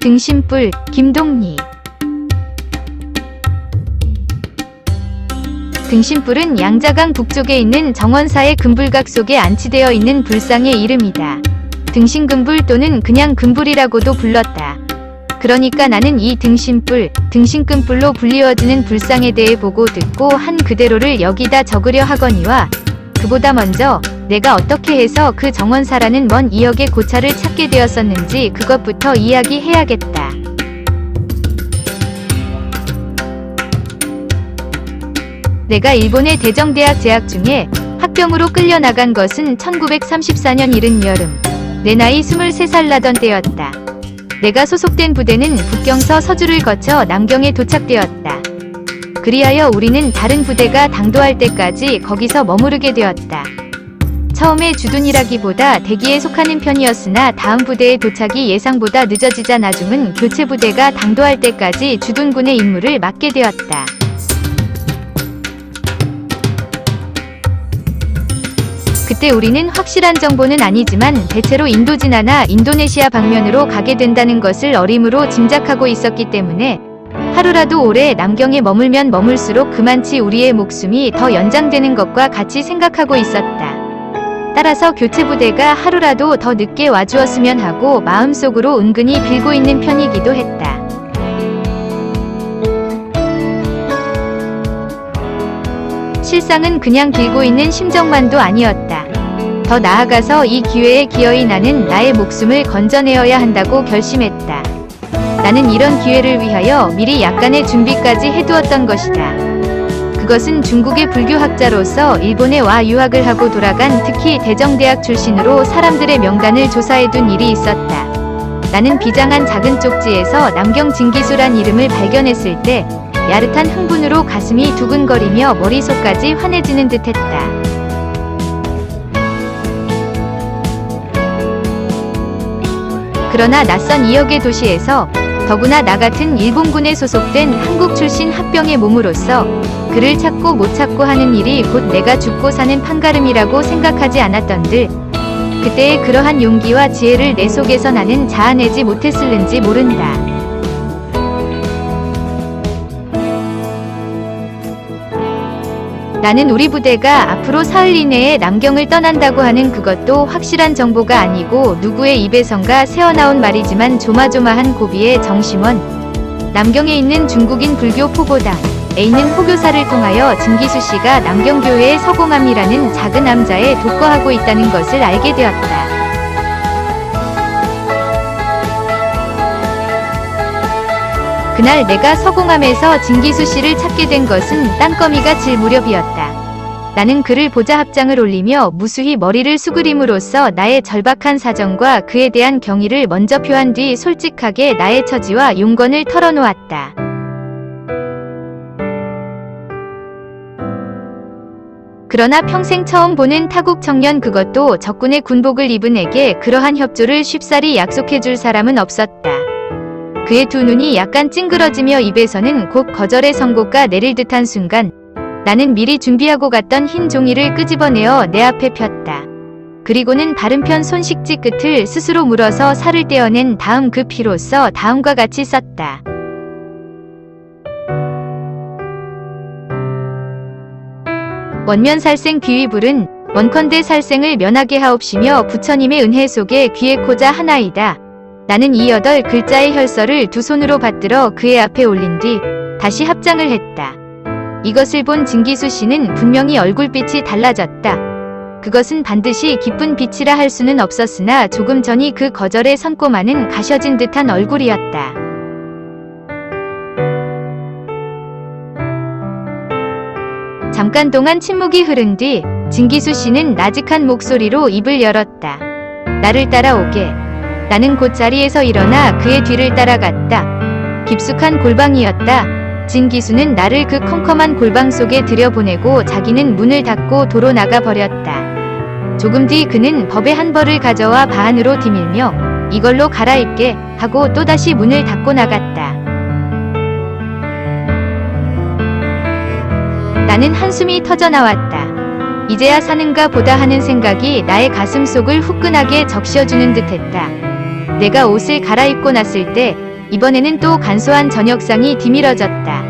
등신불, 김동리. 등신불은 양자강 북쪽에 있는 정원사의 금불각 속에 안치되어 있는 불상의 이름이다. 등신금불 또는 그냥 금불이라고도 불렀다. 그러니까 나는 이 등신불, 등신금불로 불리워지는 불상에 대해 보고 듣고 한 그대로를 여기다 적으려 하거니와 그보다 먼저 내가 어떻게 해서 그 정원사라는 먼 이역의 고차를 찾게 되었었는지 그것부터 이야기해야겠다. 내가 일본의 대정대학 재학 중에 학병으로 끌려나간 것은 1934년 이른 여름, 내 나이 23살 나던 때였다. 내가 소속된 부대는 북경서 서주를 거쳐 남경에 도착되었다. 그리하여 우리는 다른 부대가 당도할 때까지 거기서 머무르게 되었다. 처음에 주둔이라기보다 대기에 속하는 편이었으나 다음 부대의 도착이 예상보다 늦어지자 나중은 교체 부대가 당도할 때까지 주둔군의 임무를 맡게 되었다. 그때 우리는 확실한 정보는 아니지만 대체로 인도진화나 인도네시아 방면으로 가게 된다는 것을 어림으로 짐작하고 있었기 때문에 하루라도 오래 남경에 머물면 머물수록 그만치 우리의 목숨이 더 연장되는 것과 같이 생각하고 있었다. 따라서 교체 부대가 하루라도 더 늦게 와주었으면 하고 마음속으로 은근히 빌고 있는 편이기도 했다. 실상은 그냥 빌고 있는 심정만도 아니었다. 더 나아가서 이 기회에 기어이 나는 나의 목숨을 건져내어야 한다고 결심했다. 나는 이런 기회를 위하여 미리 약간의 준비까지 해두었던 것이다. 그것은 중국의 불교학자로서 일본에 와 유학을 하고 돌아간 특히 대정대학 출신으로 사람들의 명단을 조사해둔 일이 있었다. 나는 비장한 작은 쪽지에서 남경 진기수란 이름을 발견했을 때 야릇한 흥분으로 가슴이 두근거리며 머릿속까지 환해지는 듯했다. 그러나 낯선 이역의 도시에서 더구나 나 같은 일본군에 소속된 한국 출신 합병의 몸으로서 그를 찾고 못 찾고 하는 일이 곧 내가 죽고 사는 판가름이라고 생각하지 않았던들 그때의 그러한 용기와 지혜를 내 속에서 나는 자아내지 못했을는지 모른다. 나는 우리 부대가 앞으로 사흘 이내에 남경을 떠난다고 하는 그것도 확실한 정보가 아니고 누구의 입에선가 새어나온 말이지만 조마조마한 고비의 정심원, 남경에 있는 중국인 불교 포고당 에 있는 포교사를 통하여 진기수 씨가 남경교회의 서공암이라는 작은 암자에 독거하고 있다는 것을 알게 되었다. 그날 내가 서공암에서 진기수 씨를 찾게 된 것은 땅거미가 질 무렵이었다. 나는 그를 보자 합장을 올리며 무수히 머리를 수그림으로써 나의 절박한 사정과 그에 대한 경의를 먼저 표한 뒤 솔직하게 나의 처지와 용건을 털어놓았다. 그러나 평생 처음 보는 타국 청년 그것도 적군의 군복을 입은 에게 그러한 협조를 쉽사리 약속해줄 사람은 없었다. 그의 두 눈이 약간 찡그러지며 입에서는 곧 거절의 선고가 내릴 듯한 순간 나는 미리 준비하고 갔던 흰 종이를 끄집어내어 내 앞에 폈다. 그리고는 다른 편 손식지 끝을 스스로 물어서 살을 떼어낸 다음 그 피로써 다음과 같이 썼다. 원면살생 귀위불은 원컨대 살생을 면하게 하옵시며 부처님의 은혜 속에 귀에코자 하나이다. 나는 이 8글자의 혈서를 두 손으로 받들어 그의 앞에 올린 뒤 다시 합장을 했다. 이것을 본 진기수 씨는 분명히 얼굴빛이 달라졌다. 그것은 반드시 기쁜 빛이라 할 수는 없었으나 조금 전이 그 거절의 선고마는 가셔진 듯한 얼굴이었다. 잠깐 동안 침묵이 흐른 뒤 진기수 씨는 나직한 목소리로 입을 열었다. 나를 따라오게. 나는 곧 자리에서 일어나 그의 뒤를 따라갔다. 깊숙한 골방이었다. 진기수는 나를 그 컴컴한 골방 속에 들여보내고 자기는 문을 닫고 도로 나가버렸다. 조금 뒤 그는 법의 한 벌을 가져와 바 안으로 디밀며 이걸로 갈아입게 하고 또다시 문을 닫고 나갔다. 나는 한숨이 터져나왔다. 이제야 사는가 보다 하는 생각이 나의 가슴 속을 후끈하게 적셔주는 듯했다. 내가 옷을 갈아입고 났을 때 이번에는 또 간소한 저녁상이 뒤밀어졌다.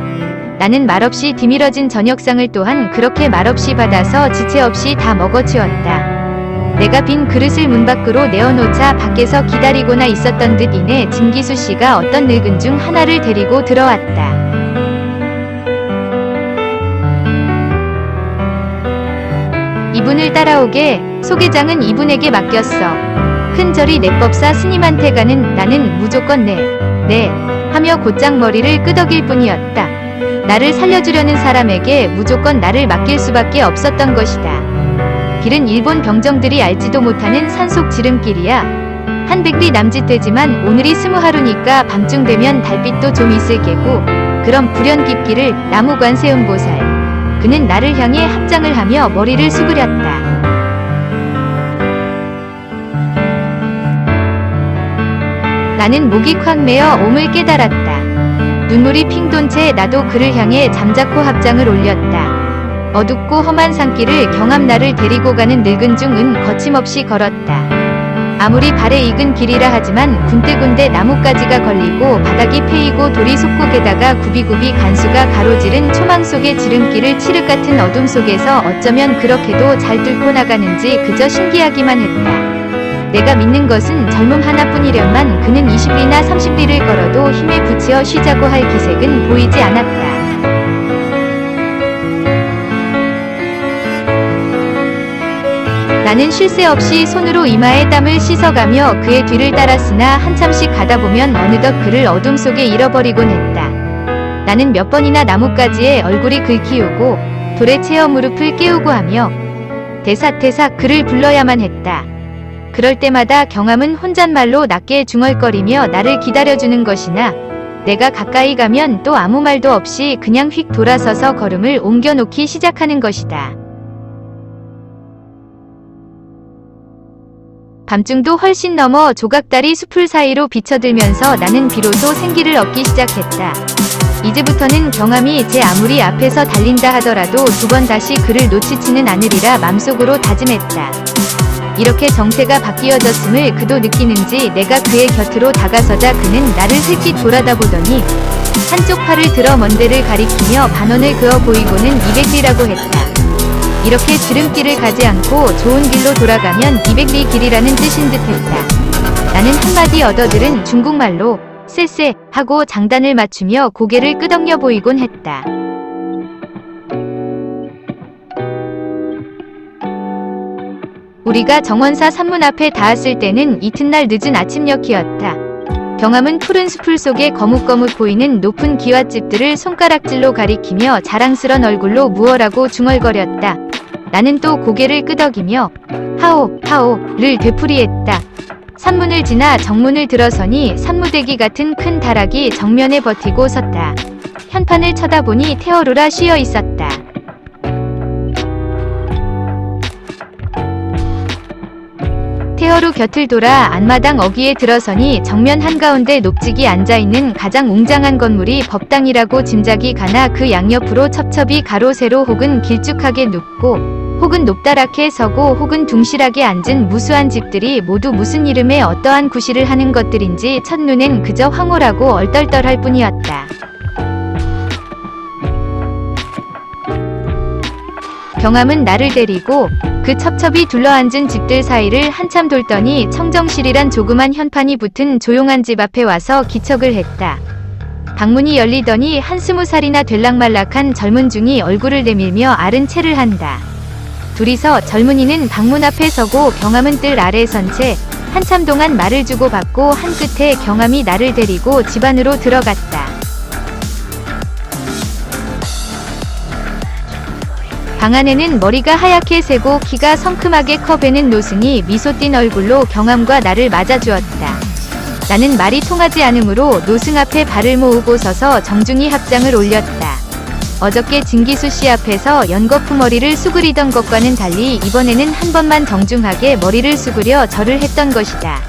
나는 말없이 뒤밀어진 저녁상을 또한 그렇게 말없이 받아서 지체 없이 다 먹어치웠다. 내가 빈 그릇을 문 밖으로 내어놓자 밖에서 기다리고나 있었던 듯 이내 진기수 씨가 어떤 늙은 중 하나를 데리고 들어왔다. 이분을 따라오게. 소개장은 이분에게 맡겼어. 큰절이 내법사 스님한테 가는 나는 무조건 네 하며 곧장 머리를 끄덕일 뿐이었다. 나를 살려주려는 사람에게 무조건 나를 맡길 수밖에 없었던 것이다. 길은 일본 병정들이 알지도 못하는 산속 지름길이야. 한백리 남짓되지만 오늘이 20하루니까 밤중 되면 달빛도 좀 있을 게고. 그럼 불현 깊기를 나무관 세음보살. 그는 나를 향해 합장을 하며 머리를 수그렸다. 나는 목이 콱 메어 옴을 깨달았다. 눈물이 핑 돈 채 나도 그를 향해 잠자코 합장을 올렸다. 어둡고 험한 산길을 경암 나를 데리고 가는 늙은 중은 거침없이 걸었다. 아무리 발에 익은 길이라 하지만 군데군데 나뭇가지가 걸리고 바닥이 패이고 돌이 속국에다가 굽이굽이 간수가 가로지른 초망 속의 지름길을 칠흑 같은 어둠 속에서 어쩌면 그렇게도 잘 뚫고 나가는지 그저 신기하기만 했다. 내가 믿는 것은 젊음 하나뿐이련만 그는 20리나 30리를 걸어도 힘에 부치어 쉬자고 할 기색은 보이지 않았다. 나는 쉴 새 없이 손으로 이마에 땀을 씻어가며 그의 뒤를 따랐으나 한참씩 가다보면 어느덧 그를 어둠 속에 잃어버리곤 했다. 나는 몇 번이나 나뭇가지에 얼굴이 긁히우고 돌에 채어 무릎을 깨우고 하며 대사대사 그를 불러야만 했다. 그럴 때마다 경암은 혼잣말로 낮게 중얼거리며 나를 기다려주는 것이나 내가 가까이 가면 또 아무 말도 없이 그냥 휙 돌아서서 걸음을 옮겨놓기 시작하는 것이다. 밤중도 훨씬 넘어 조각다리 숲을 사이로 비쳐들면서 나는 비로소 생기를 얻기 시작했다. 이제부터는 경암이 제 아무리 앞에서 달린다 하더라도 두 번 다시 그를 놓치지는 않으리라 맘속으로 다짐했다. 이렇게 정세가 바뀌어졌음을 그도 느끼는지 내가 그의 곁으로 다가서자 그는 나를 흘낏 돌아다보더니 한쪽 팔을 들어 먼 데를 가리키며 반원을 그어 보이고는 200리라고 했다. 이렇게 지름길을 가지 않고 좋은 길로 돌아가면 200리 길이라는 뜻인 듯 했다. 나는 한마디 얻어들은 중국말로 쎄쎄 하고 장단을 맞추며 고개를 끄덕여 보이곤 했다. 우리가 정원사 산문 앞에 닿았을 때는 이튿날 늦은 아침녘이었다. 경암은 푸른 수풀 속에 거뭇거뭇 보이는 높은 기와집들을 손가락질로 가리키며 자랑스런 얼굴로 무어라고 중얼거렸다. 나는 또 고개를 끄덕이며 하오 하오를 되풀이했다. 산문을 지나 정문을 들어서니 산무대기 같은 큰 다락이 정면에 버티고 섰다. 현판을 쳐다보니 테어루라 쉬어 있었다. 테어루 곁을 돌아 안마당 어귀에 들어서니 정면 한가운데 높직이 앉아있는 가장 웅장한 건물이 법당이라고 짐작이 가나 그 양옆으로 첩첩이 가로 세로 혹은 길쭉하게 눕고 혹은 높다랗게 서고 혹은 둥실하게 앉은 무수한 집들이 모두 무슨 이름의 어떠한 구실을 하는 것들인지 첫눈엔 그저 황홀하고 얼떨떨할 뿐이었다. 경암은 나를 데리고 그 첩첩이 둘러앉은 집들 사이를 한참 돌더니 청정실이란 조그만 현판이 붙은 조용한 집 앞에 와서 기척을 했다. 방문이 열리더니 한 20살이나 될락말락한 젊은 중이 얼굴을 내밀며 아른 체를 한다. 둘이서 젊은이는 방문 앞에 서고 경암은 뜰 아래 선 채 한참 동안 말을 주고받고 한 끝에 경암이 나를 데리고 집 안으로 들어갔다. 방 안에는 머리가 하얗게 새고 키가 성큼하게 커 베는 노승이 미소 띤 얼굴로 경암과 나를 맞아주었다. 나는 말이 통하지 않으므로 노승 앞에 발을 모으고 서서 정중히 합장을 올렸다. 어저께 진기수 씨 앞에서 연거푸 머리를 수그리던 것과는 달리 이번에는 한 번만 정중하게 머리를 수그려 절을 했던 것이다.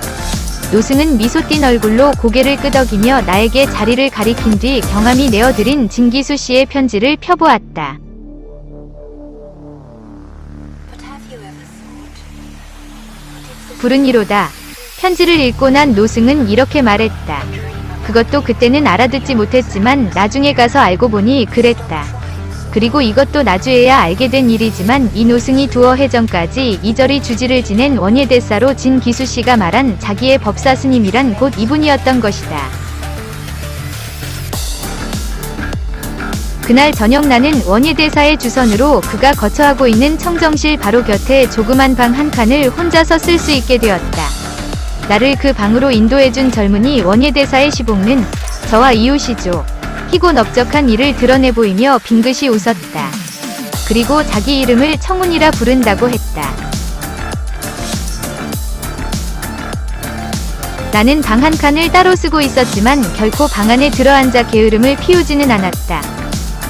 노승은 미소 띤 얼굴로 고개를 끄덕이며 나에게 자리를 가리킨 뒤 경암이 내어드린 진기수 씨의 편지를 펴보았다. 부른 이로다. 편지를 읽고 난 노승은 이렇게 말했다. 그것도 그때는 알아듣지 못했지만 나중에 가서 알고 보니 그랬다. 그리고 이것도 나중에야 알게 된 일이지만 이 노승이 두어 해 전까지 이저리 주지를 지낸 원예대사로 진기수씨가 말한 자기의 법사 스님이란 곧 이분이었던 것이다. 그날 저녁 나는 원예대사의 주선으로 그가 거처하고 있는 청정실 바로 곁에 조그만 방 한 칸을 혼자서 쓸 수 있게 되었다. 나를 그 방으로 인도해준 젊은이 원예대사의 시복는 저와 이웃이죠. 희고 넓적한 이를 드러내 보이며 빙긋이 웃었다. 그리고 자기 이름을 청운이라 부른다고 했다. 나는 방 한 칸을 따로 쓰고 있었지만 결코 방 안에 들어앉아 게으름을 피우지는 않았다.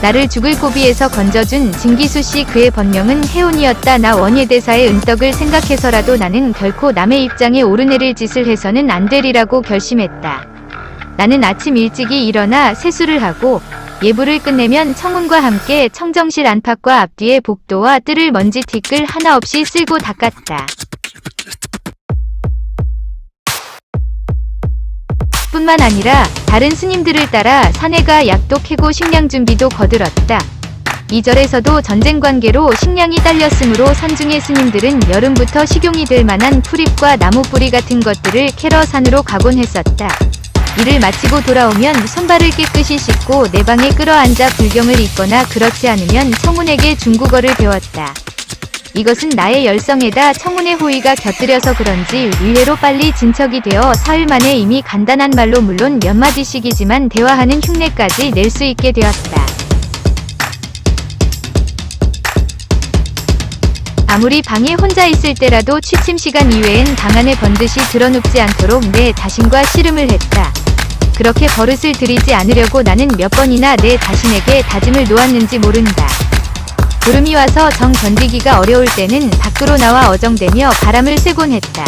나를 죽을 고비에서 건져준 진기수씨 그의 본명은 혜온이었다. 나 원예대사의 은덕을 생각해서라도 나는 결코 남의 입장에 오르내릴 짓을 해서는 안 되리라고 결심했다. 나는 아침 일찍이 일어나 세수를 하고 예불을 끝내면 청운과 함께 청정실 안팎과 앞뒤의 복도와 뜰을 먼지 티끌 하나 없이 쓸고 닦았다. 뿐만 아니라 다른 스님들을 따라 산에가 약도 캐고 식량 준비도 거들었다. 이 절에서도 전쟁 관계로 식량이 딸렸으므로 산중의 스님들은 여름부터 식용이 될 만한 풀잎과 나무 뿌리 같은 것들을 캐러 산으로 가곤 했었다. 일을 마치고 돌아오면 손발을 깨끗이 씻고 내 방에 끌어앉아 불경을 읽거나 그렇지 않으면 청운에게 중국어를 배웠다. 이것은 나의 열성에다 청운의 호의가 곁들여서 그런지 의외로 빨리 진척이 되어 사흘 만에 이미 간단한 말로 물론 몇 마디씩이지만 대화하는 흉내까지 낼 수 있게 되었다. 아무리 방에 혼자 있을 때라도 취침 시간 이외엔 방 안에 번듯이 드러눕지 않도록 내 자신과 씨름을 했다. 그렇게 버릇을 들이지 않으려고 나는 몇 번이나 내 자신에게 다짐을 놓았는지 모른다. 구름이 와서 정 견디기가 어려울 때는 밖으로 나와 어정대며 바람을 쐬곤 했다.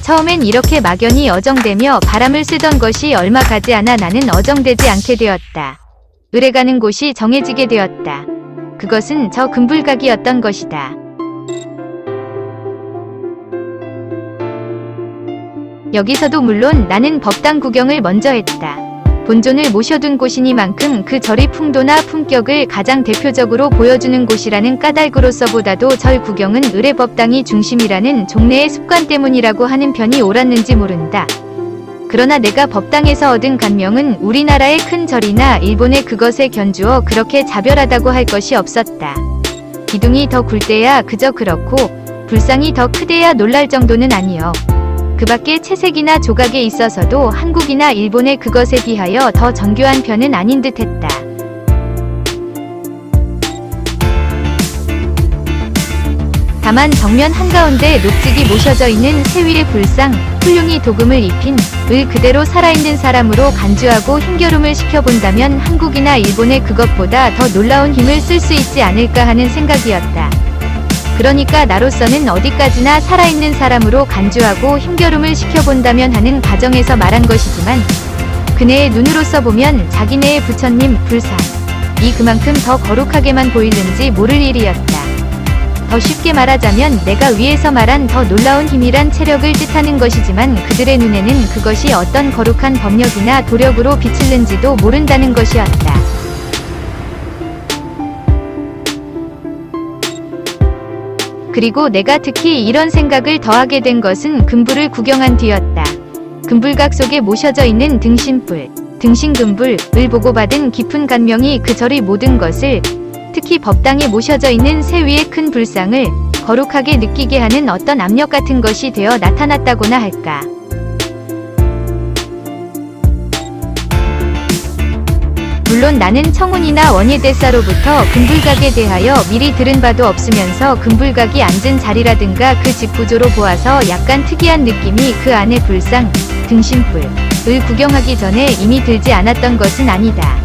처음엔 이렇게 막연히 어정대며 바람을 쐬던 것이 얼마 가지 않아 나는 어정되지 않게 되었다. 을에 가는 곳이 정해지게 되었다. 그것은 저 금불각이었던 것이다. 여기서도 물론 나는 법당 구경을 먼저 했다. 본존을 모셔둔 곳이니만큼 그 절의 풍도나 품격을 가장 대표적으로 보여주는 곳이라는 까닭으로서보다도 절 구경은 을의 법당이 중심이라는 종래의 습관 때문이라고 하는 편이 옳았는지 모른다. 그러나 내가 법당에서 얻은 감명은 우리나라의 큰 절이나 일본의 그것에 견주어 그렇게 자별하다고 할 것이 없었다. 기둥이 더 굵대야 그저 그렇고 불상이 더 크대야 놀랄 정도는 아니여. 그 밖에 채색이나 조각에 있어서도 한국이나 일본의 그것에 비하여 더 정교한 편은 아닌 듯 했다. 다만 정면 한가운데 녹직이 모셔져 있는 세위의 불상, 훌륭히 도금을 입힌 을 그대로 살아있는 사람으로 간주하고 힘겨름을 시켜본다면 한국이나 일본의 그것보다 더 놀라운 힘을 쓸 수 있지 않을까 하는 생각이었다. 그러니까 나로서는 어디까지나 살아있는 사람으로 간주하고 힘겨름을 시켜본다면 하는 가정에서 말한 것이지만 그네의 눈으로서 보면 자기네의 부처님 불상 이 그만큼 더 거룩하게만 보이는지 모를 일이었다. 더 쉽게 말하자면 내가 위에서 말한 더 놀라운 힘이란 체력을 뜻하는 것이지만 그들의 눈에는 그것이 어떤 거룩한 법력이나 도력으로 비칠는지도 모른다는 것이었다. 그리고 내가 특히 이런 생각을 더하게 된 것은 금불을 구경한 뒤였다. 금불각 속에 모셔져 있는 등신불, 등신금불을 보고 받은 깊은 감명이 그 절의 모든 것을, 특히 법당에 모셔져 있는 새 위의 큰 불상을 거룩하게 느끼게 하는 어떤 압력 같은 것이 되어 나타났다고나 할까. 물론 나는 청운이나 원예대사로부터 금불각에 대하여 미리 들은 바도 없으면서 금불각이 앉은 자리라든가 그 집 구조로 보아서 약간 특이한 느낌이 그 안의 불상, 등신불을 구경하기 전에 이미 들지 않았던 것은 아니다.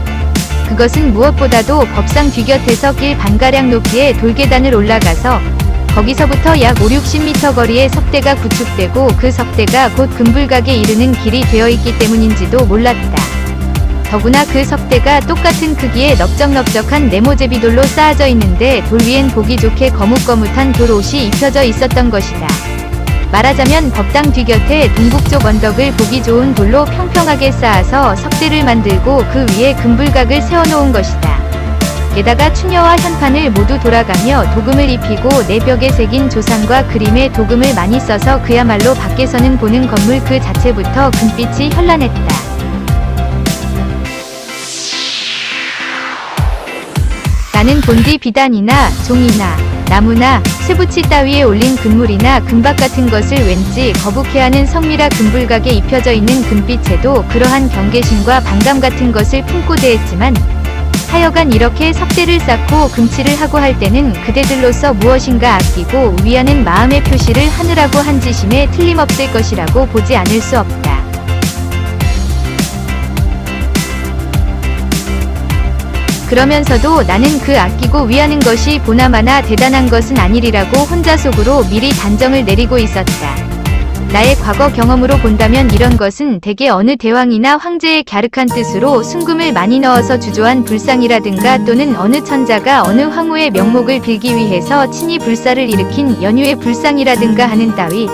그것은 무엇보다도 법상 뒤곁에서 길 반가량 높이의 돌계단을 올라가서 거기서부터 약 5-60m 거리에 석대가 구축되고 그 석대가 곧 금불각에 이르는 길이 되어 있기 때문인지도 몰랐다. 더구나 그 석대가 똑같은 크기의 넓적넓적한 네모제비돌로 쌓아져 있는데 돌 위엔 보기 좋게 거뭇거뭇한 돌옷이 입혀져 있었던 것이다. 말하자면 법당 뒤곁에 동북쪽 언덕을 보기 좋은 돌로 평평하게 쌓아서 석대를 만들고 그 위에 금불각을 세워놓은 것이다. 게다가 추녀와 현판을 모두 돌아가며 도금을 입히고 내 벽에 새긴 조상과 그림에 도금을 많이 써서 그야말로 밖에서는 보는 건물 그 자체부터 금빛이 현란했다. 나는 본디 비단이나 종이나 나무나 쇠붙이 따위에 올린 금물이나 금박 같은 것을 왠지 거북해하는 성미라 금불각에 입혀져 있는 금빛에도 그러한 경계심과 반감 같은 것을 품고 대했지만 하여간 이렇게 석대를 쌓고 금칠을 하고 할 때는 그대들로서 무엇인가 아끼고 위하는 마음의 표시를 하느라고 한 지심에 틀림없을 것이라고 보지 않을 수 없다. 그러면서도 나는 그 아끼고 위하는 것이 보나마나 대단한 것은 아니리라고 혼자 속으로 미리 단정을 내리고 있었다. 나의 과거 경험으로 본다면 이런 것은 대개 어느 대왕이나 황제의 갸륵한 뜻으로 순금을 많이 넣어서 주조한 불상이라든가 또는 어느 천자가 어느 황후의 명목을 빌기 위해서 친히 불사를 일으킨 연유의 불상이라든가 하는 따위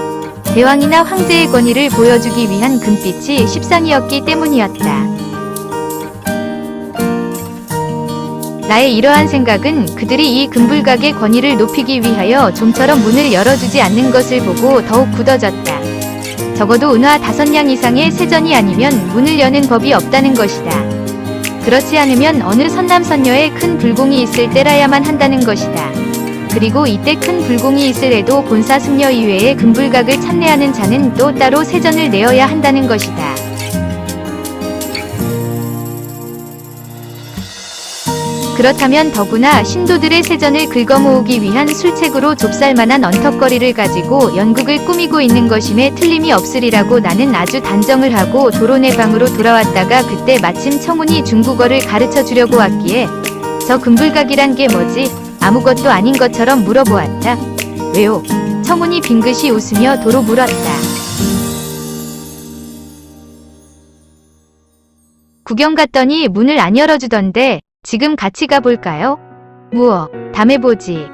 대왕이나 황제의 권위를 보여주기 위한 금빛이 십상이었기 때문이었다. 나의 이러한 생각은 그들이 이 금불각의 권위를 높이기 위하여 좀처럼 문을 열어주지 않는 것을 보고 더욱 굳어졌다. 적어도 은화 5냥 이상의 세전이 아니면 문을 여는 법이 없다는 것이다. 그렇지 않으면 어느 선남선녀에 큰 불공이 있을 때라야만 한다는 것이다. 그리고 이때 큰 불공이 있을 해도 본사 승려 이외에 금불각을 참내하는 자는 또 따로 세전을 내어야 한다는 것이다. 그렇다면 더구나 신도들의 세전을 긁어모으기 위한 술책으로 좁쌀만한 언턱거리를 가지고 연극을 꾸미고 있는 것임에 틀림이 없으리라고 나는 아주 단정을 하고 도로 내 방으로 돌아왔다가 그때 마침 청운이 중국어를 가르쳐 주려고 왔기에 저 금불각이란 게 뭐지? 아무것도 아닌 것처럼 물어보았다. 왜요? 청운이 빙긋이 웃으며 도로 물었다. 구경 갔더니 문을 안 열어주던데 지금 같이 가볼까요? 무어, 담에 보지.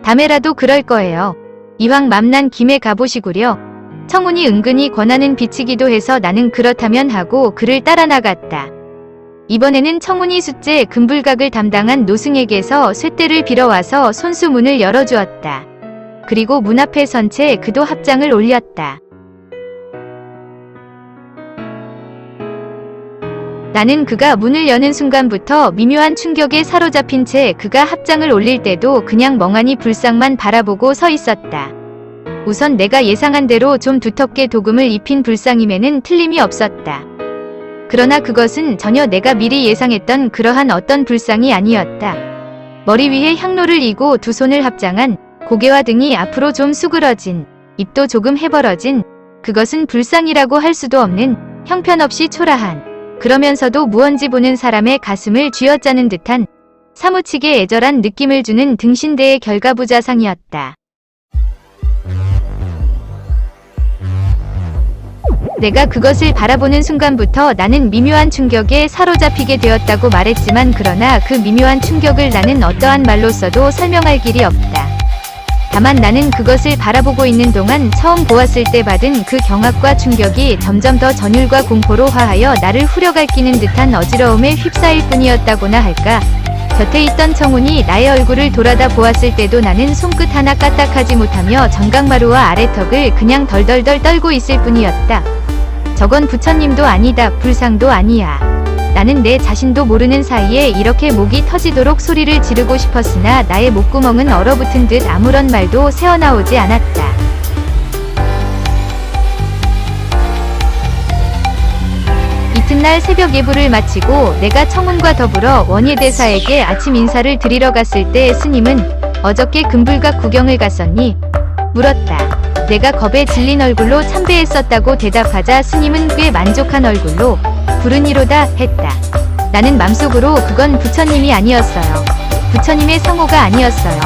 담에라도 그럴 거예요. 이왕 맘난 김에 가보시구려. 청운이 은근히 권하는 비치기도 해서 나는 그렇다면 하고 그를 따라 나갔다. 이번에는 청운이 숫제 금불각을 담당한 노승에게서 쇳대를 빌어와서 손수 문을 열어주었다. 그리고 문 앞에 선 채 그도 합장을 올렸다. 나는 그가 문을 여는 순간부터 미묘한 충격에 사로잡힌 채 그가 합장을 올릴 때도 그냥 멍하니 불상만 바라보고 서 있었다. 우선 내가 예상한 대로 좀 두텁게 도금을 입힌 불상임에는 틀림이 없었다. 그러나 그것은 전혀 내가 미리 예상했던 그러한 어떤 불상이 아니었다. 머리 위에 향로를 이고 두 손을 합장한 고개와 등이 앞으로 좀 수그러진 입도 조금 해벌어진 그것은 불상이라고 할 수도 없는 형편없이 초라한 그러면서도 무언지 보는 사람의 가슴을 쥐어짜는 듯한 사무치게 애절한 느낌을 주는 등신대의 결가부자상이었다. 내가 그것을 바라보는 순간부터 나는 미묘한 충격에 사로잡히게 되었다고 말했지만 그러나 그 미묘한 충격을 나는 어떠한 말로써도 설명할 길이 없다. 다만 나는 그것을 바라보고 있는 동안 처음 보았을 때 받은 그 경악과 충격이 점점 더 전율과 공포로 화하여 나를 후려갈기는 듯한 어지러움에 휩싸일 뿐이었다고나 할까. 곁에 있던 청운이 나의 얼굴을 돌아다 보았을 때도 나는 손끝 하나 까딱하지 못하며 정강마루와 아래턱을 그냥 덜덜덜 떨고 있을 뿐이었다. 저건 부처님도 아니다. 불상도 아니야. 나는 내 자신도 모르는 사이에 이렇게 목이 터지도록 소리를 지르고 싶었으나 나의 목구멍은 얼어붙은 듯 아무런 말도 새어나오지 않았다. 이튿날 새벽 예불을 마치고 내가 청운과 더불어 원예대사에게 아침 인사를 드리러 갔을 때 스님은 어저께 금불각 구경을 갔었니? 물었다. 내가 겁에 질린 얼굴로 참배했었다고 대답하자 스님은 꽤 만족한 얼굴로 부르니로다 했다. 나는 맘속으로 그건 부처님이 아니었어요. 부처님의 성호가 아니었어요.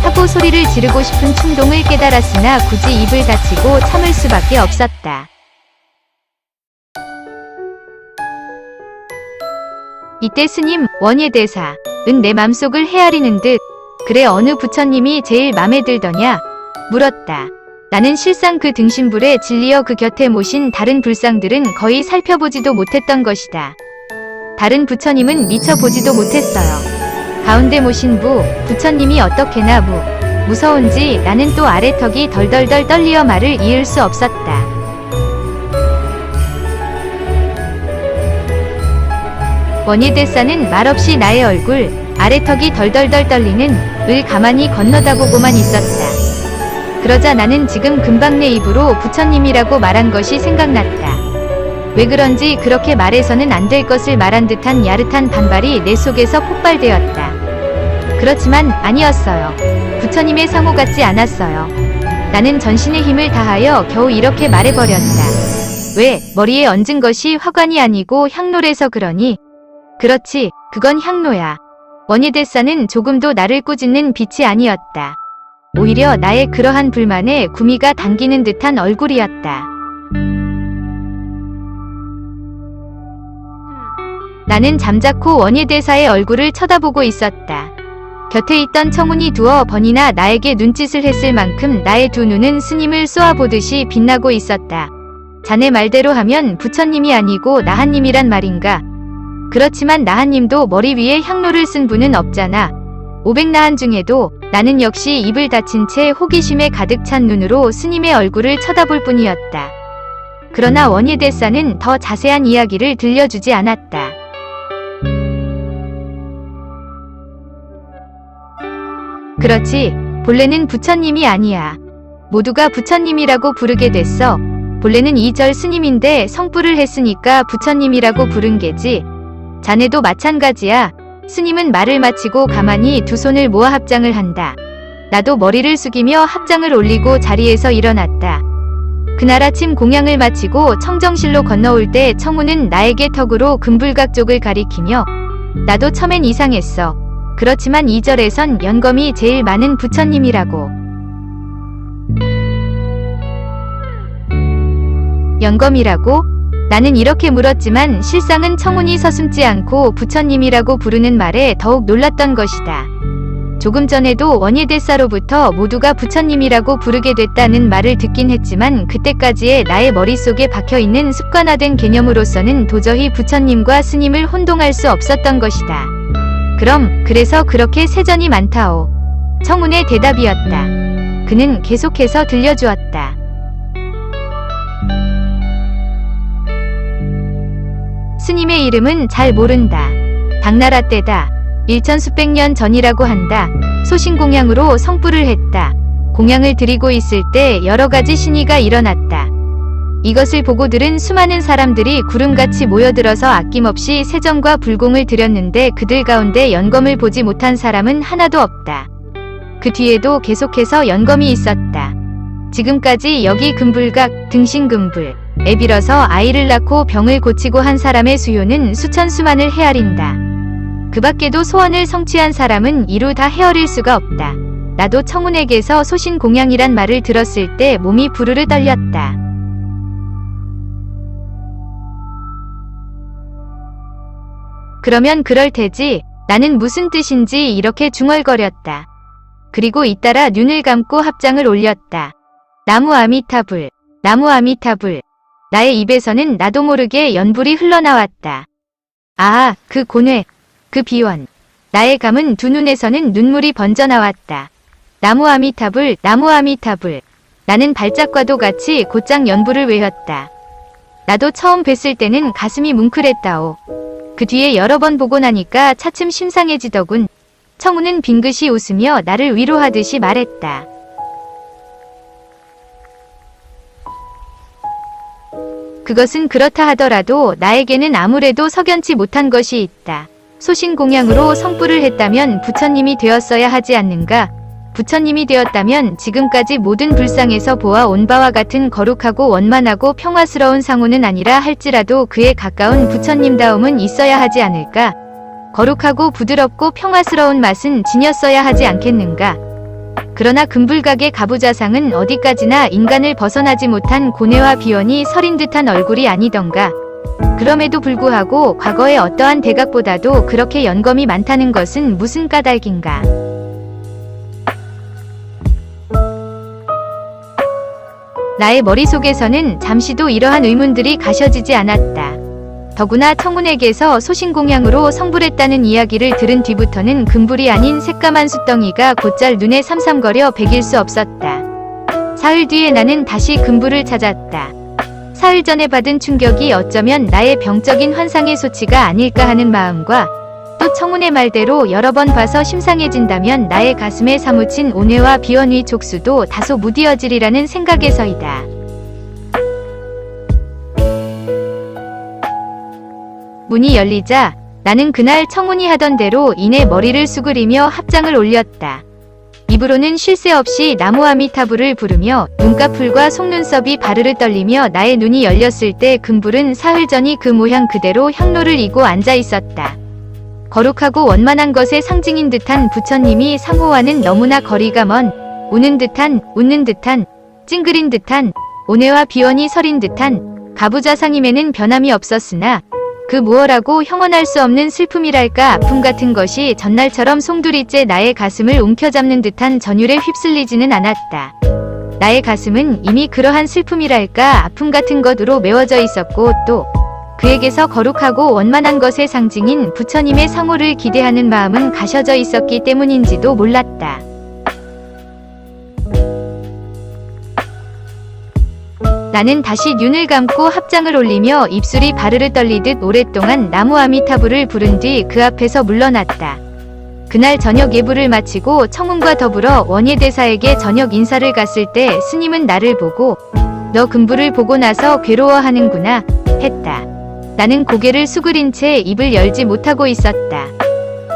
하고 소리를 지르고 싶은 충동을 깨달았으나 굳이 입을 닫히고 참을 수밖에 없었다. 이때 스님, 원예대사, 은 내 맘속을 헤아리는 듯 그래 어느 부처님이 제일 맘에 들더냐? 물었다. 나는 실상 그 등신불에 질리어 그 곁에 모신 다른 불상들은 거의 살펴보지도 못했던 것이다. 다른 부처님은 미처 보지도 못했어요. 가운데 모신 부처님이 어떻게나 무서운지 나는 또 아래턱이 덜덜덜 떨리어 말을 이을 수 없었다. 원예대사는 말없이 나의 얼굴, 아래턱이 덜덜덜 떨리는 을 가만히 건너다보고만 있었다. 그러자 나는 지금 금방 내 입으로 부처님이라고 말한 것이 생각났다. 왜 그런지 그렇게 말해서는 안 될 것을 말한 듯한 야릇한 반발이 내 속에서 폭발되었다. 그렇지만 아니었어요. 부처님의 상호 같지 않았어요. 나는 전신의 힘을 다하여 겨우 이렇게 말해버렸다. 왜, 머리에 얹은 것이 화관이 아니고 향로래서 그러니? 그렇지, 그건 향로야. 원예대사는 조금도 나를 꾸짖는 빛이 아니었다. 오히려 나의 그러한 불만에 구미가 당기는 듯한 얼굴이었다. 나는 잠자코 원예대사의 얼굴을 쳐다보고 있었다. 곁에 있던 청운이 두어 번이나 나에게 눈짓을 했을 만큼 나의 두 눈은 스님을 쏘아보듯이 빛나고 있었다. 자네 말대로 하면 부처님이 아니고 나한님이란 말인가? 그렇지만 나한님도 머리 위에 향로를 쓴 분은 없잖아. 500나한 중에도 나는 역시 입을 닫힌 채 호기심에 가득 찬 눈으로 스님의 얼굴을 쳐다볼 뿐이었다. 그러나 원예대사는 더 자세한 이야기를 들려주지 않았다. 그렇지, 본래는 부처님이 아니야. 모두가 부처님이라고 부르게 됐어. 본래는 이 절 스님인데 성불을 했으니까 부처님이라고 부른 게지. 자네도 마찬가지야. 스님은 말을 마치고 가만히 두 손을 모아 합장을 한다. 나도 머리를 숙이며 합장을 올리고 자리에서 일어났다. 그날 아침 공양을 마치고 청정실로 건너올 때 청우는 나에게 턱으로 금불각 쪽을 가리키며 나도 처음엔 이상했어. 그렇지만 이 절에선 연검이 제일 많은 부처님이라고. 연검이라고? 나는 이렇게 물었지만 실상은 청운이 서슴지 않고 부처님이라고 부르는 말에 더욱 놀랐던 것이다. 조금 전에도 원예대사로부터 모두가 부처님이라고 부르게 됐다는 말을 듣긴 했지만 그때까지의 나의 머릿속에 박혀있는 습관화된 개념으로서는 도저히 부처님과 스님을 혼동할 수 없었던 것이다. 그럼 그래서 그렇게 세전이 많다오. 청운의 대답이었다. 그는 계속해서 들려주었다. 스님의 이름은 잘 모른다. 당나라 때다. 일천수백 년 전이라고 한다. 소신공양으로 성불을 했다. 공양을 드리고 있을 때 여러가지 신의가 일어났다. 이것을 보고 들은 수많은 사람들이 구름같이 모여들어서 아낌없이 세정과 불공을 드렸는데 그들 가운데 연검을 보지 못한 사람은 하나도 없다. 그 뒤에도 계속해서 연검이 있었다. 지금까지 여기 금불각, 등신금불, 에 빌어서 아이를 낳고 병을 고치고 한 사람의 수요는 수천 수만을 헤아린다. 그 밖에도 소원을 성취한 사람은 이루 다 헤아릴 수가 없다. 나도 청운에게서 소신공양이란 말을 들었을 때 몸이 부르르 떨렸다. 그러면 그럴 테지. 나는 무슨 뜻인지 이렇게 중얼거렸다. 그리고 잇따라 눈을 감고 합장을 올렸다. 나무 아미타불, 나무 아미타불. 나의 입에서는 나도 모르게 연불이 흘러나왔다. 아, 그 고뇌, 그 비원. 나의 감은 두 눈에서는 눈물이 번져나왔다. 나무 아미타불, 나무 아미타불. 나는 발작과도 같이 곧장 연불을 외웠다. 나도 처음 뵀을 때는 가슴이 뭉클했다오. 그 뒤에 여러 번 보고 나니까 차츰 심상해지더군. 청우는 빙긋이 웃으며 나를 위로하듯이 말했다. 그것은 그렇다 하더라도 나에게는 아무래도 석연치 못한 것이 있다. 소신공양으로 성불을 했다면 부처님이 되었어야 하지 않는가? 부처님이 되었다면 지금까지 모든 불상에서 보아온 바와 같은 거룩하고 원만하고 평화스러운 상호는 아니라 할지라도 그에 가까운 부처님다움은 있어야 하지 않을까? 거룩하고 부드럽고 평화스러운 맛은 지녔어야 하지 않겠는가? 그러나 금불각의 가부좌상은 어디까지나 인간을 벗어나지 못한 고뇌와 비원이 서린 듯한 얼굴이 아니던가. 그럼에도 불구하고 과거의 어떠한 대각보다도 그렇게 연검이 많다는 것은 무슨 까닭인가. 나의 머릿속에서는 잠시도 이러한 의문들이 가셔지지 않았다. 더구나 청운에게서 소신공양으로 성불했다는 이야기를 들은 뒤부터는 금불이 아닌 새까만 숫덩이가 곧잘 눈에 삼삼거려 베길 수 없었다. 사흘 뒤에 나는 다시 금불을 찾았다. 사흘 전에 받은 충격이 어쩌면 나의 병적인 환상의 소치가 아닐까 하는 마음과 또 청운의 말대로 여러 번 봐서 심상해진다면 나의 가슴에 사무친 온회와 비원의 족수도 다소 무디어지리라는 생각에서이다. 문이 열리자 나는 그날 청운이 하던 대로 이내 머리를 수그리며 합장을 올렸다. 입으로는 쉴 새 없이 나무 아미타불을 부르며 눈꺼풀과 속눈썹이 바르르 떨리며 나의 눈이 열렸을 때 금불은 사흘 전이 그 모양 그대로 향로를 이고 앉아 있었다. 거룩하고 원만한 것의 상징인 듯한 부처님이 상호와는 너무나 거리가 먼, 우는 듯한, 웃는 듯한, 찡그린 듯한, 온회와 비원이 서린 듯한 가부좌상임에는 변함이 없었으나 그 무엇라고 형언할 수 없는 슬픔이랄까 아픔 같은 것이 전날처럼 송두리째 나의 가슴을 움켜잡는 듯한 전율에 휩쓸리지는 않았다. 나의 가슴은 이미 그러한 슬픔이랄까 아픔 같은 것으로 메워져 있었고 또 그에게서 거룩하고 원만한 것의 상징인 부처님의 상호를 기대하는 마음은 가셔져 있었기 때문인지도 몰랐다. 나는 다시 눈을 감고 합장을 올리며 입술이 바르르 떨리듯 오랫동안 나무 아미타불을 부른 뒤 그 앞에서 물러났다. 그날 저녁 예불을 마치고 청운과 더불어 원예대사에게 저녁 인사를 갔을 때 스님은 나를 보고 너 금불을 보고 나서 괴로워하는구나 했다. 나는 고개를 수그린 채 입을 열지 못하고 있었다.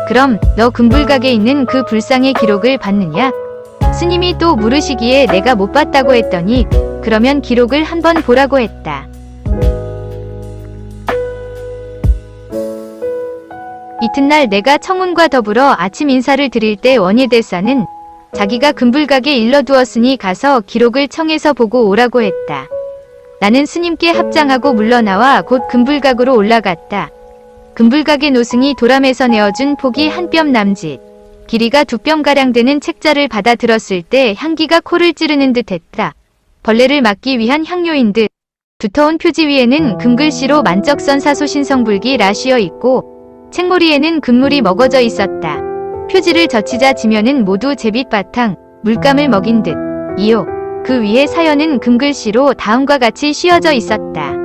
그럼 너 금불각에 있는 그 불상의 기록을 봤느냐? 스님이 또 물으시기에 내가 못 봤다고 했더니 그러면 기록을 한번 보라고 했다. 이튿날 내가 청운과 더불어 아침 인사를 드릴 때 원예대사는 자기가 금불각에 일러두었으니 가서 기록을 청해서 보고 오라고 했다. 나는 스님께 합장하고 물러나와 곧 금불각으로 올라갔다. 금불각의 노승이 도람에서 내어준 폭이 한 뼘 남짓, 길이가 2뼘가량 되는 책자를 받아 들었을 때 향기가 코를 찌르는 듯 했다. 벌레를 막기 위한 향료인 듯. 두터운 표지 위에는 금글씨로 만적선 사소신성불기 라 씌어 있고 책모리에는 금물이 먹어져 있었다. 표지를 젖히자 지면은 모두 제빛 바탕, 물감을 먹인 듯. 이요. 그 위에 사연은 금글씨로 다음과 같이 씌어져 있었다.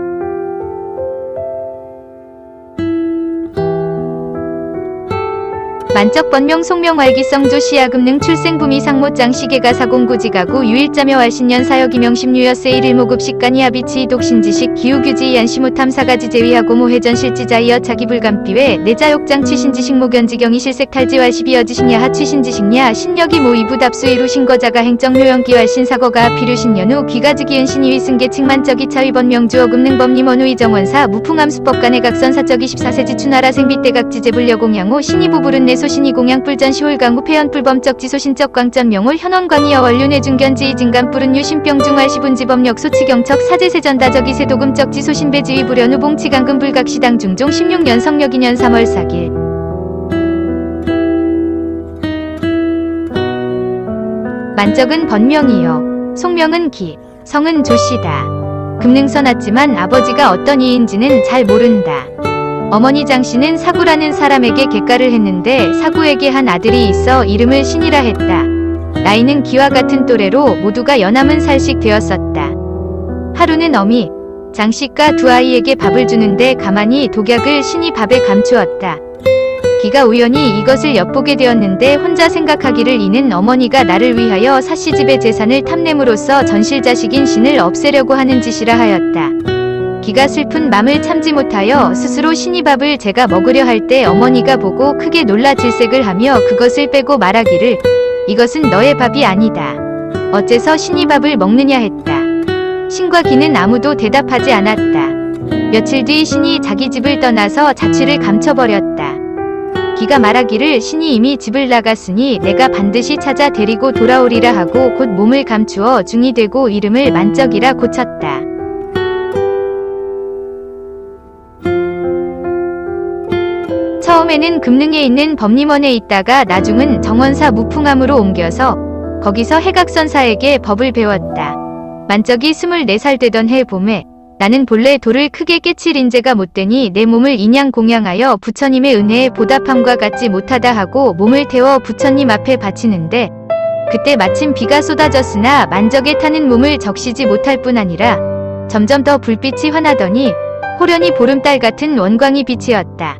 만적번명 송명활기성조 시야금능 출생부미 상모짱 시계가 사공구지가구 유일자며 활신년 사역이명심유여세 일일모급식간이 하비치 독신지식 기후규지 yan시무탐 사가지 제위하고 모해전 실지자이여 자기불감비외 내자욕장 취신지식모견지경이 실색탈지활시비여지식야하 취신지식야 신력이 모이부답수 이루신거자가 행정효영기활신사거가 비류신연후 귀가지기은 신이위승계 칭만적이 차위번명주어 금능법림원우이정원사 무풍함수법간의 각선사적이 14세지 추나라 생비대각지제불려공양호 신이부부른 내 소신이 공양불전 시홀강후 폐연불범적 지소신적 광전 명홀 현원광이여 원륜해중견지 이진간 뿌른 유신병중활 시분지법력 소치경척 사제세전다적이 세도금적 지소신배지위 불연후 봉치강금 불각시당 중종 16년 성력 2년 3월 4일 만적은 번명이요 송명은 기, 성은 조씨다. 금능서 났지만 아버지가 어떤 이인지는 잘 모른다. 어머니 장씨는 사구라는 사람에게 객가를 했는데 사구에게 한 아들이 있어 이름을 신이라 했다. 나이는 기와 같은 또래로 모두가 연함은 살씩 되었었다. 하루는 어미, 장씨가 두 아이에게 밥을 주는데 가만히 독약을 신이 밥에 감추었다. 기가 우연히 이것을 엿보게 되었는데 혼자 생각하기를 이는 어머니가 나를 위하여 사씨집의 재산을 탐냄으로써 전실자식인 신을 없애려고 하는 짓이라 하였다. 기가 슬픈 맘을 참지 못하여 스스로 신이 밥을 제가 먹으려 할 때 어머니가 보고 크게 놀라 질색을 하며 그것을 빼고 말하기를 이것은 너의 밥이 아니다. 어째서 신이 밥을 먹느냐 했다. 신과 기는 아무도 대답하지 않았다. 며칠 뒤 신이 자기 집을 떠나서 자취를 감춰버렸다. 기가 말하기를 신이 이미 집을 나갔으니 내가 반드시 찾아 데리고 돌아오리라 하고 곧 몸을 감추어 중이 되고 이름을 만적이라 고쳤다. 처음에는 금능에 있는 법림원에 있다가 나중은 정원사 무풍함으로 옮겨서 거기서 해각선사에게 법을 배웠다. 만적이 24살 되던 해 봄에 나는 본래 돌을 크게 깨칠 인재가 못되니 내 몸을 인양공양하여 부처님의 은혜에 보답함과 같지 못하다 하고 몸을 태워 부처님 앞에 바치는데 그때 마침 비가 쏟아졌으나 만적에 타는 몸을 적시지 못할 뿐 아니라 점점 더 불빛이 환하더니 호련히 보름달 같은 원광이 빛이었다.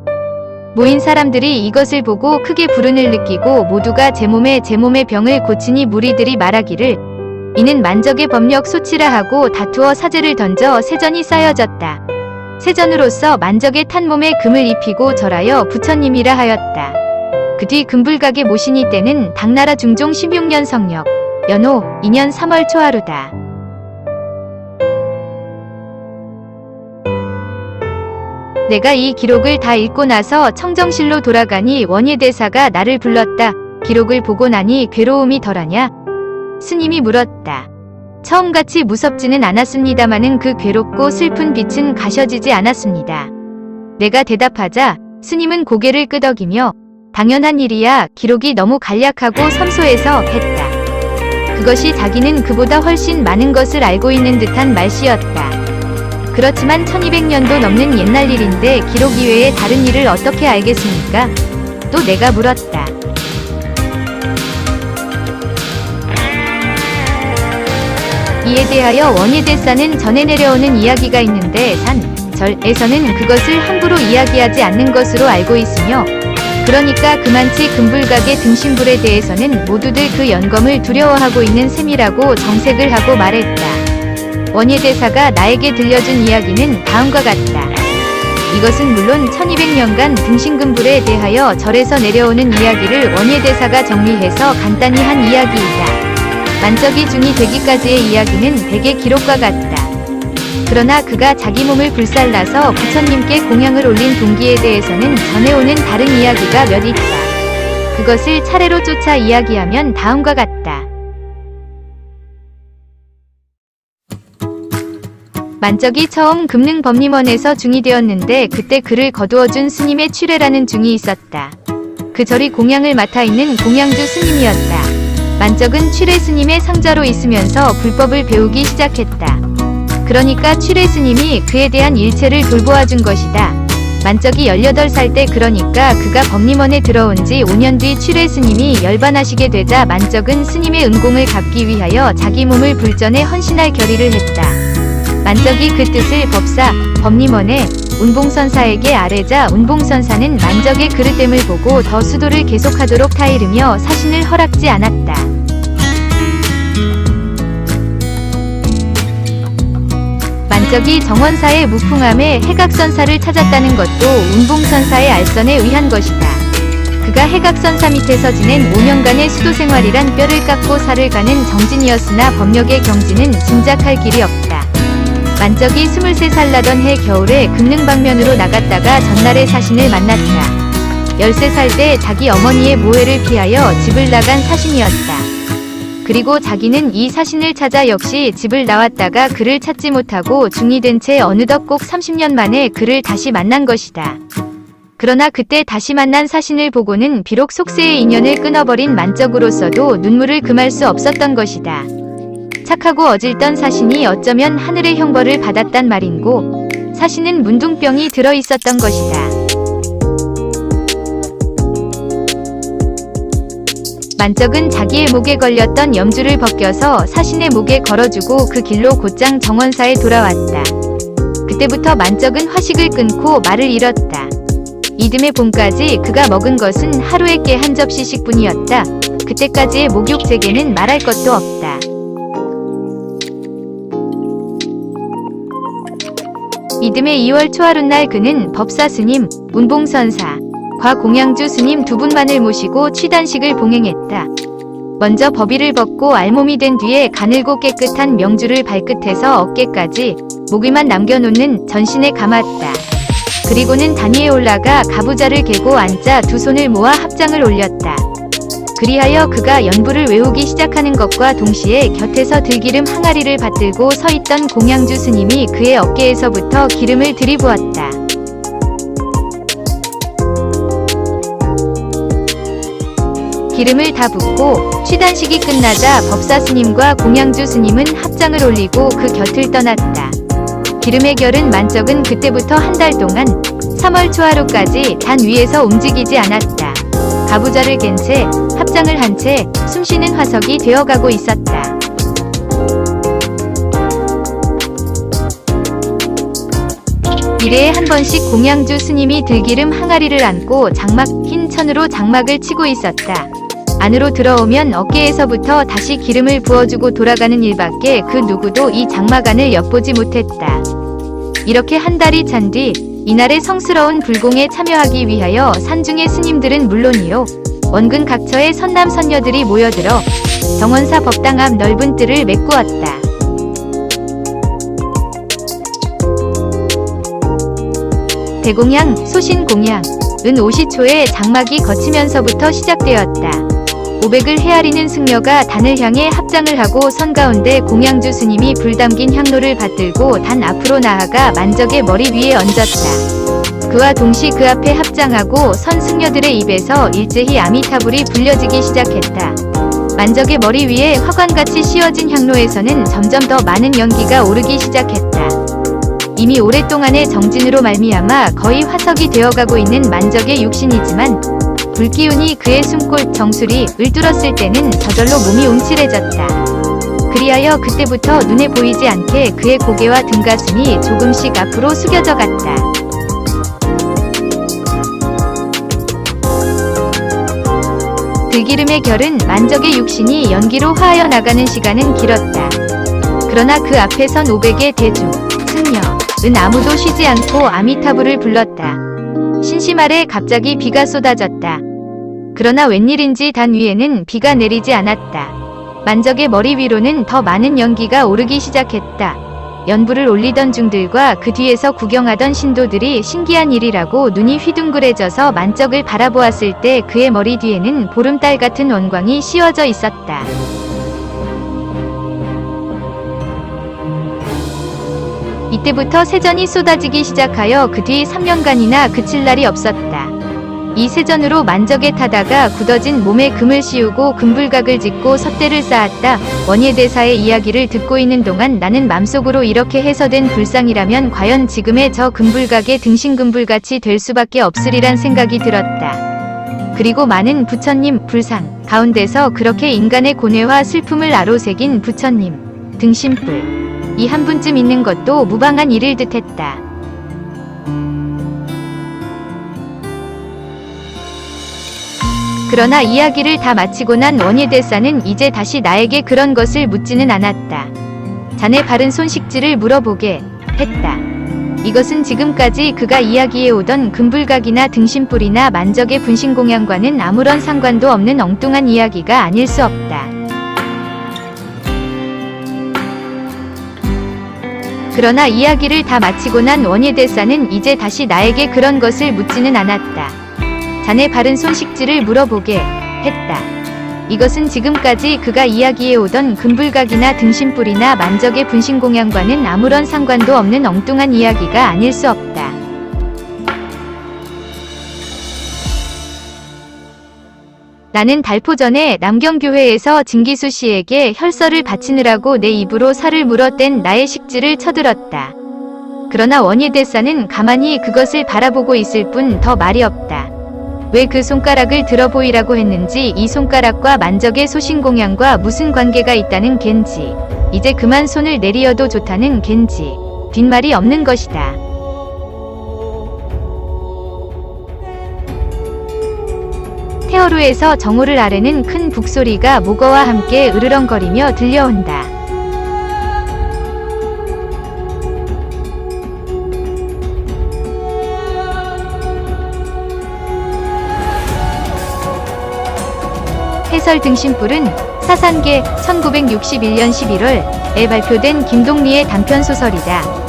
모인 사람들이 이것을 보고 크게 불운을 느끼고 모두가 제 몸의 병을 고치니 무리들이 말하기를 이는 만적의 법력 소치라 하고 다투어 사제를 던져 세전이 쌓여졌다. 세전으로서 만적의 탄 몸에 금을 입히고 절하여 부처님이라 하였다. 그 뒤 금불각에 모시니 때는 당나라 중종 16년 성력 연호 2년 3월 초하루다. 내가 이 기록을 다 읽고 나서 청정실로 돌아가니 원예대사가 나를 불렀다. 기록을 보고 나니 괴로움이 덜하냐? 스님이 물었다. 처음같이 무섭지는 않았습니다마는 그 괴롭고 슬픈 빛은 가셔지지 않았습니다. 내가 대답하자 스님은 고개를 끄덕이며 당연한 일이야. 기록이 너무 간략하고 섬소해서 했다. 그것이 자기는 그보다 훨씬 많은 것을 알고 있는 듯한 말씨였다. 그렇지만 1200년도 넘는 옛날 일인데 기록 이외에 다른 일을 어떻게 알겠습니까? 또 내가 물었다. 이에 대하여 원예대사는 전해 내려오는 이야기가 있는데 절에서는 그것을 함부로 이야기하지 않는 것으로 알고 있으며 그러니까 그만치 금불각의 등신불에 대해서는 모두들 그 연검을 두려워하고 있는 셈이라고 정색을 하고 말했다. 원예대사가 나에게 들려준 이야기는 다음과 같다. 이것은 물론 1200년간 등신금불에 대하여 절에서 내려오는 이야기를 원예대사가 정리해서 간단히 한 이야기이다. 만적이 중이 되기까지의 이야기는 대개 기록과 같다. 그러나 그가 자기 몸을 불살라서 부처님께 공양을 올린 동기에 대해서는 전해오는 다른 이야기가 몇 있다. 그것을 차례로 쫓아 이야기하면 다음과 같다. 만적이 처음 금능법림원에서 중이 되었는데 그때 그를 거두어준 스님의 취례라는 중이 있었다. 그 절이 공양을 맡아 있는 공양주 스님이었다. 만적은 취례 스님의 상자로 있으면서 불법을 배우기 시작했다. 그러니까 취례 스님이 그에 대한 일체를 돌보아준 것이다. 만적이 18살 때 그러니까 그가 법림원에 들어온 지 5년 뒤 취례 스님이 열반하시게 되자 만적은 스님의 은공을 갚기 위하여 자기 몸을 불전에 헌신할 결의를 했다. 만적이 그 뜻을 법림원에 운봉선사에게 아뢰자 운봉선사는 만적의 그릇됨을 보고 더 수도를 계속하도록 타이르며 사신을 허락지 않았다. 만적이 정원사의 무풍함에 해각선사를 찾았다는 것도 운봉선사의 알선에 의한 것이다. 그가 해각선사 밑에서 지낸 5년간의 수도생활이란 뼈를 깎고 살을 가는 정진이었으나 법력의 경지는 짐작할 길이 없다. 만적이 23살 나던 해 겨울에 금능방면으로 나갔다가 전날에 사신을 만났다. 13살 때 자기 어머니의 모해를 피하여 집을 나간 사신이었다. 그리고 자기는 이 사신을 찾아 역시 집을 나왔다가 그를 찾지 못하고 중이 된 채 어느덧 꼭 30년 만에 그를 다시 만난 것이다. 그러나 그때 다시 만난 사신을 보고는 비록 속세의 인연을 끊어버린 만적으로서도 눈물을 금할 수 없었던 것이다. 착하고 어질던 사신이 어쩌면 하늘의 형벌을 받았단 말인고 사신은 문둥병이 들어있었던 것이다. 만적은 자기의 목에 걸렸던 염주를 벗겨서 사신의 목에 걸어주고 그 길로 곧장 정원사에 돌아왔다. 그때부터 만적은 화식을 끊고 말을 잃었다. 이듬해 봄까지 그가 먹은 것은 하루에 깨 한 접시씩 뿐이었다. 그때까지의 목욕 재개는 말할 것도 없다. 이듬해 2월 초하룻날 그는 법사 스님, 운봉선사, 과공양주 스님 두 분만을 모시고 취단식을 봉행했다. 먼저 법의를 벗고 알몸이 된 뒤에 가늘고 깨끗한 명주를 발끝에서 어깨까지 목에만 남겨놓는 전신에 감았다. 그리고는 단위에 올라가 가부좌를 개고 앉자 두 손을 모아 합장을 올렸다. 그리하여 그가 연부를 외우기 시작하는 것과 동시에 곁에서 들기름 항아리를 받들고 서있던 공양주 스님이 그의 어깨에서부터 기름을 들이부었다. 기름을 다 붓고 취단식이 끝나자 법사 스님과 공양주 스님은 합장 합장을 올리고 그 곁을 떠났다. 기름의 결은 만적은 그때부터 한 달 동안 3월 초하루까지 단 위에서 움직이지 않았다. 가부좌를 갠 채 합장을 한 채 숨쉬는 화석이 되어가고 있었다. 일회에 한 번씩 공양주 스님이 들기름 항아리를 안고 장막 흰 천으로 장막을 치고 있었다. 안으로 들어오면 어깨에서부터 다시 기름을 부어주고 돌아가는 일밖에 그 누구도 이 장막 안을 엿보지 못했다. 이렇게 한 달이 찬 뒤 이날의 성스러운 불공에 참여하기 위하여 산중의 스님들은 물론이요 원근 각처의 선남 선녀들이 모여들어 정원사 법당 앞 넓은 뜰을 메꾸었다. 대공양, 소신공양, 은50초에 장막이 거치면서부터 시작되었다. 500을 헤아리는 승려가 단을 향해 합장을 하고 선 가운데 공양주 스님이 불 담긴 향로를 받들고 단 앞으로 나아가 만적의 머리 위에 얹었다. 그와 동시 그 앞에 합장하고 선 승려들의 입에서 일제히 아미타불이 불려지기 시작했다. 만적의 머리 위에 화관같이 씌워진 향로에서는 점점 더 많은 연기가 오르기 시작했다. 이미 오랫동안의 정진으로 말미암아 거의 화석이 되어가고 있는 만적의 육신이지만 불기운이 그의 숨골 정수리 을 뚫었을 때는 저절로 몸이 움찔해졌다. 그리하여 그때부터 눈에 보이지 않게 그의 고개와 등가슴이 조금씩 앞으로 숙여져 갔다. 들기름의 결은 만적의 육신이 연기로 화하여 나가는 시간은 길었다. 그러나 그 앞에 선 500의 대중, 승려, 은 아무도 쉬지 않고 아미타불을 불렀다. 신심 아래 갑자기 비가 쏟아졌다. 그러나 웬일인지 단 위에는 비가 내리지 않았다. 만적의 머리 위로는 더 많은 연기가 오르기 시작했다. 연불을 올리던 중들과 그 뒤에서 구경하던 신도들이 신기한 일이라고 눈이 휘둥그레져서 만적을 바라보았을 때 그의 머리 뒤에는 보름달 같은 원광이 씌워져 있었다. 이때부터 세전이 쏟아지기 시작하여 그 뒤 3년간이나 그칠 날이 없었다. 이 세전으로 만적에 타다가 굳어진 몸에 금을 씌우고 금불각을 짓고 삿대를 쌓았다. 원예대사의 이야기를 듣고 있는 동안 나는 맘속으로 이렇게 해서된 불상이라면 과연 지금의 저 금불각의 등신금불같이 될 수밖에 없으리란 생각이 들었다. 그리고 많은 부처님, 불상 가운데서 그렇게 인간의 고뇌와 슬픔을 아로새긴 부처님, 등신불 이 한 분쯤 있는 것도 무방한 일일 듯했다. 그러나 이야기를 다 마치고 난 원예대사는 이제 다시 나에게 그런 것을 묻지는 않았다. 자네 바른 손식지를 물어보게 했다. 이것은 지금까지 그가 이야기해오던 금불각이나 등신불이나 만적의 분신공양과는 아무런 상관도 없는 엉뚱한 이야기가 아닐 수 없다. 그러나 이야기를 다 마치고 난 원예대사는 이제 다시 나에게 그런 것을 묻지는 않았다. 자네 바른 손식지를 물어보게 했다. 이것은 지금까지 그가 이야기해오던 금불각이나 등신불이나 만적의 분신공양과는 아무런 상관도 없는 엉뚱한 이야기가 아닐 수 없다. 나는 달포 전에 남경교회에서 진기수 씨에게 혈서를 바치느라고 내 입으로 살을 물어댄 나의 식지를 쳐들었다. 그러나 원예대사는 가만히 그것을 바라보고 있을 뿐 더 말이 없다. 왜 그 손가락을 들어 보이라고 했는지, 이 손가락과 만적의 소신공양과 무슨 관계가 있다는 겐지, 이제 그만 손을 내리어도 좋다는 겐지, 뒷말이 없는 것이다. 태어루에서 정오를 아래는 큰 북소리가 목어와 함께 으르렁거리며 들려온다. 해설 등신불은 사산계 1961년 11월에 발표된 김동리의 단편소설이다.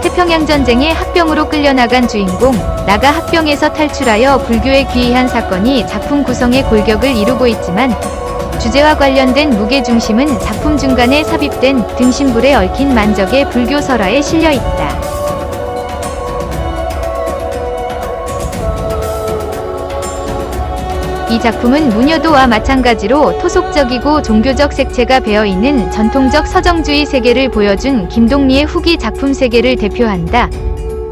태평양전쟁에 합병으로 끌려나간 주인공 나가 합병에서 탈출하여 불교에 귀의한 사건이 작품 구성의 골격을 이루고 있지만 주제와 관련된 무게중심은 작품 중간에 삽입된 등신불에 얽힌 만적의 불교 설화에 실려 있다. 이 작품은 무녀도와 마찬가지로 토속적이고 종교적 색채가 배어있는 전통적 서정주의 세계를 보여준 김동리의 후기 작품 세계를 대표한다.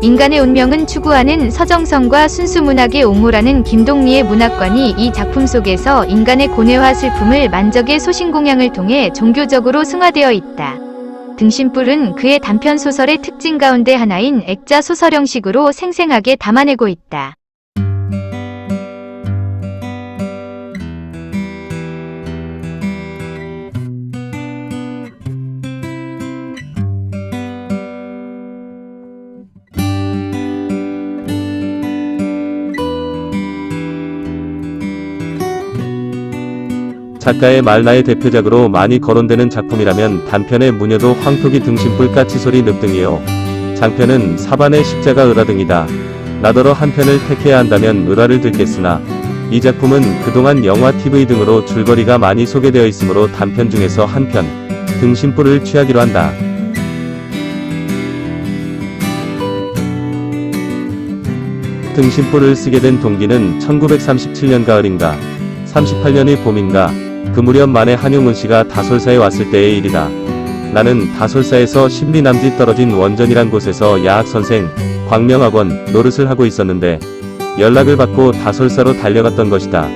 인간의 운명은 추구하는 서정성과 순수문학의 옹호라는 김동리의 문학관이 이 작품 속에서 인간의 고뇌와 슬픔을 만적의 소신공양을 통해 종교적으로 승화되어 있다. 등신불은 그의 단편 소설의 특징 가운데 하나인 액자 소설 형식으로 생생하게 담아내고 있다. 작가의 말나의 대표작으로 많이 거론되는 작품이라면 단편의 무녀도 황토기 등신불 까치소리 늪 등이요. 장편은 사반의 십자가 을화 등이다. 나더러 한 편을 택해야 한다면 을화를 들겠으나 이 작품은 그동안 영화 TV 등으로 줄거리가 많이 소개되어 있으므로 단편 중에서 한 편 등신불을 취하기로 한다. 등신불을 쓰게 된 동기는 1937년 가을인가 38년의 봄인가 그 무렵 만에 한용운씨가 다솔사에 왔을 때의 일이다. 나는 다솔사에서 10리 남짓 떨어진 원전이란 곳에서 야학선생 광명학원 노릇을 하고 있었는데 연락을 받고 다솔사로 달려갔던 것이다.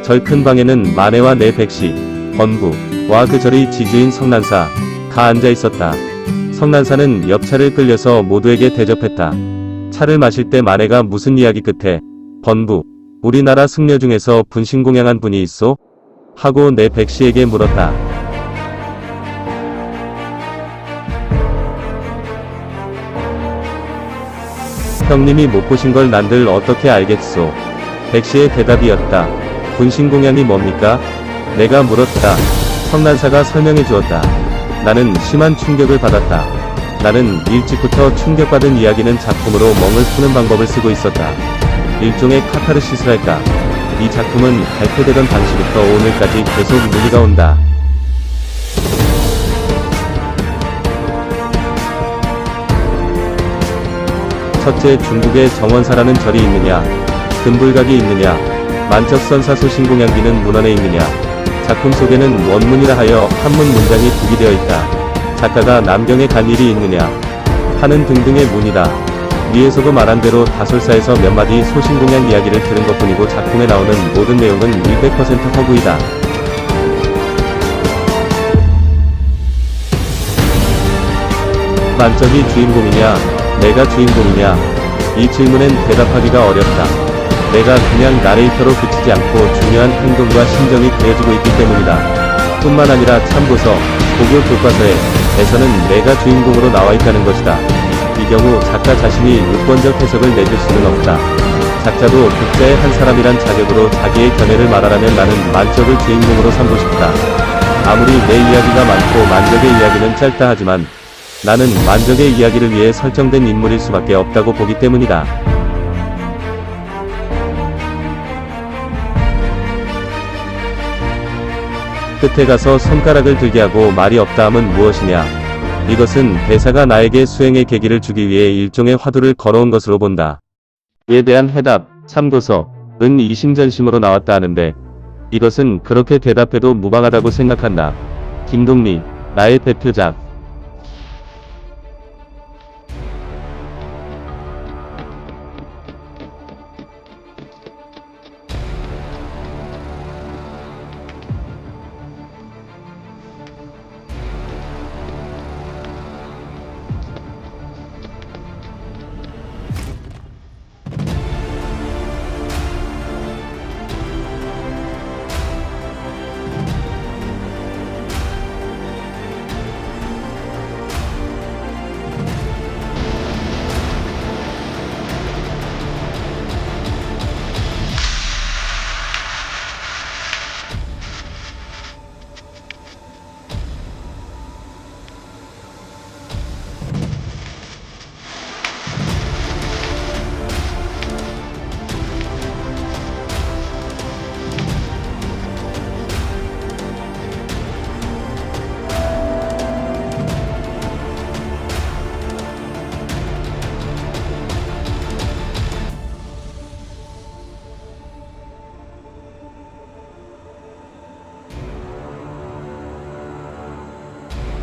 절 큰 방에는 마네와 내 백씨, 번부와 그 절의 지주인 성난사가 앉아 있었다. 성난사는 옆차를 끌려서 모두에게 대접했다. 차를 마실 때 마네가 무슨 이야기 끝에 번부, 우리나라 승려 중에서 분신공양한 분이 있소? 하고 내 백씨에게 물었다. 형님이 못 보신 걸 난들 어떻게 알겠소? 백씨의 대답이었다. 분신공양이 뭡니까? 내가 물었다. 성난사가 설명해 주었다. 나는 심한 충격을 받았다. 나는 일찍부터 충격받은 이야기는 작품으로 멍을 푸는 방법을 쓰고 있었다. 일종의 카타르시스랄까. 이 작품은 발표되던 당시부터 오늘까지 계속 문의가 온다. 첫째, 중국에 정원사라는 절이 있느냐, 금불각이 있느냐, 만척선사소 신공양기는 문헌에 있느냐. 작품 속에는 원문이라 하여 한문 문장이 부기되어 있다. 작가가 남경에 간 일이 있느냐 하는 등등의 문이다. 위에서도 말한 대로 다솔사에서 몇 마디 소신공양 이야기를 들은 것뿐이고 작품에 나오는 모든 내용은 100% 허구이다. 만적이 주인공이냐, 내가 주인공이냐, 이 질문엔 대답하기가 어렵다. 내가 그냥 나레이터로 그치지 않고 중요한 행동과 심정이 그려지고 있기 때문이다. 뿐만 아니라 참고서, 고교 교과서에서는 내가 주인공으로 나와 있다는 것이다. 이 경우 작가 자신이 유권적 해석을 내줄 수는 없다. 작자도 독자의 한 사람이란 자격으로 자기의 견해를 말하라면 나는 만적을 주인공으로 삼고 싶다. 아무리 내 이야기가 많고 만적의 이야기는 짧다 하지만 나는 만적의 이야기를 위해 설정된 인물일 수밖에 없다고 보기 때문이다. 끝에 가서 손가락을 들게 하고 말이 없다 함은 무엇이냐. 이것은 대사가 나에게 수행의 계기를 주기 위해 일종의 화두를 걸어온 것으로 본다. 이에 대한 해답, 참고서, 은 이심전심으로 나왔다 하는데 이것은 그렇게 대답해도 무방하다고 생각한다. 김동리, 나의 대표작.